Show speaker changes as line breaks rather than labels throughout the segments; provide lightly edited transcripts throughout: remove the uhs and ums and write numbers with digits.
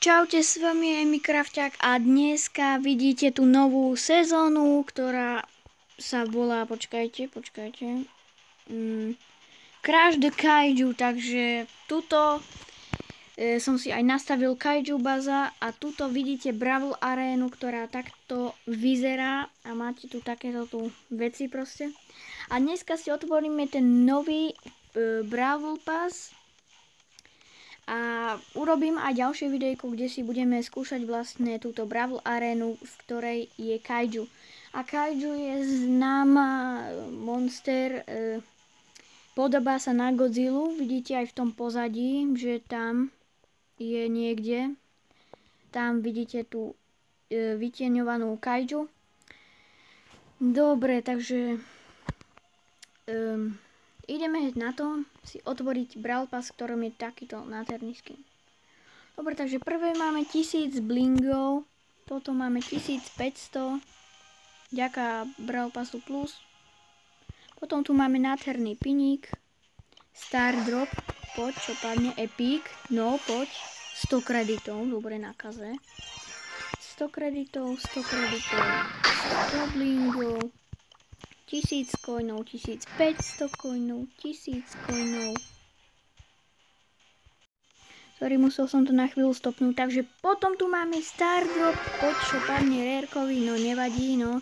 Čaute, s vami je Minecrafťák a dneska vidíte tú novú sezónu, ktorá sa volá, počkajte, Crash the Kaiju, takže tuto som si aj nastavil Kaiju baza a tuto vidíte Brawl arénu, ktorá takto vyzerá a máte tu takéto tu veci proste. A dneska si otvoríme ten nový Brawl Pass. A urobím aj ďalšie videjko, kde si budeme skúšať vlastne túto Brawl arénu, v ktorej je Kaiju. A Kaiju je známa monster, podobá sa na Godzillu, vidíte aj v tom pozadí, že tam je niekde. Tam vidíte tú vytieňovanú Kaiju. Dobre, takže ideme na to si otvoriť Brawl Pass, v ktorom je takýto nádherný skin. Dobre, takže prvé máme 1000 blingov, potom máme 1500, ďaká Brawl Passu plus. Potom tu máme nádherný piník, Star Drop, poď, čo padne, Epic, no poď, 100 kreditov, dobre na kaze. 100 kreditov, 100 blingov, 1000 coinov, 1500 coinov, 1000 coinov. Sorry, musel som to na chvíľu stopnúť. Takže potom tu máme Star Drop, poď čo padne rérkový, no nevadí, no.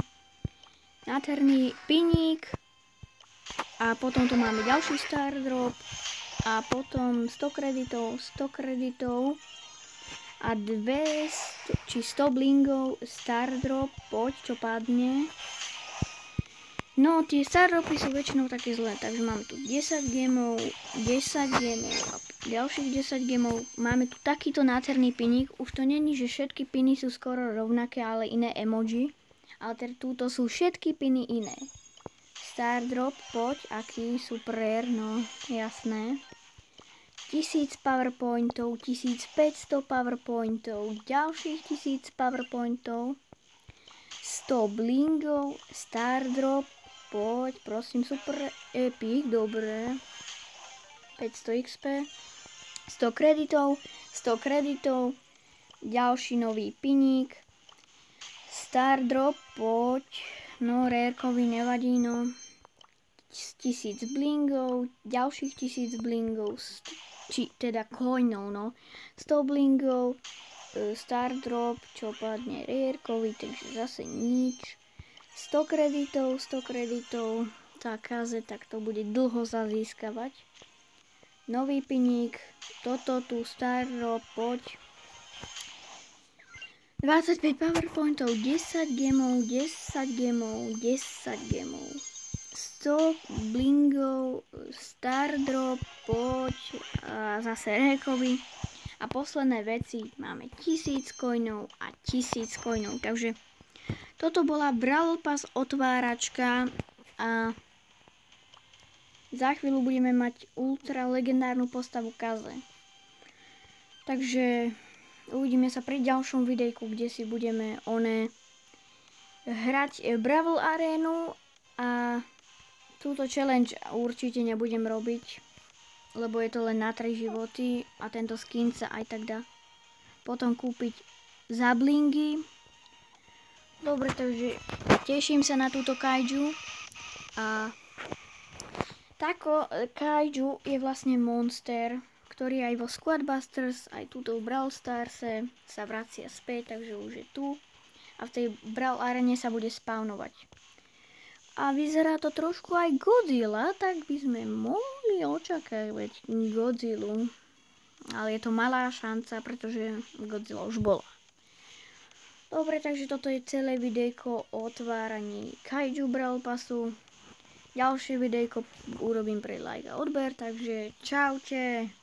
Nádherný piník. A potom tu máme ďalší Star Drop. A potom 100 kreditov. A 200, či 100 blingov, Star Drop, poď čo padne. No, tie Stardropy sú väčšinou také zlé, takže máme tu 10 gemov, 10 gemov a ďalších 10 gemov. Máme tu takýto nádherný piník, už to není, že všetky piny sú skoro rovnaké, ale iné emoji. Ale teda túto sú všetky piny iné. Stardrop, poď, aký super, no jasné. 1000 powerpointov, 1500 powerpointov, ďalších 1000 powerpointov, 100 blingov, Stardrop, poď, prosím, super epic, dobre. 500 XP, 100 kreditov, ďalší nový piník, Stardrop, poď, no rérkový nevadí, no. 1000 blingov, ďalších 1000 blingov, či teda coinov, no. 100 blingov, Stardrop, čo padne rérkový, takže zase nič. 100 kreditov, takáze, tak to bude dlho získavať. Nový piník, toto tu, Stardrop, poď. 25 powerpointov, 10 gemov, 100 blingov, Stardrop, poď, a zase rérkový. A posledné veci máme 1000 coinov a 1000 coinov, takže toto bola Brawl Pass otváračka a za chvíľu budeme mať ultra legendárnu postavu Kaze. Takže uvidíme sa pri ďalšom videjku, kde si budeme hrať Brawl arénu a túto challenge určite nebudem robiť, lebo je to len na 3 životy a tento skin sa aj tak dá potom kúpiť za blingy. Dobre, takže teším sa na túto Kaiju. A tako Kaiju je vlastne monster, ktorý aj vo Squadbusters, aj túto v Brawl Starse sa vracia späť, takže už je tu. A v tej Brawl arene sa bude spawnovať. A vyzerá to trošku aj Godzilla, tak by sme mohli očakávať Godzillu. Ale je to malá šanca, pretože Godzilla už bola. Dobre, takže toto je celé videjko o otváraní Kaiju Brawl Passu. Ďalšie videjko urobím pre like a odber, takže čaute.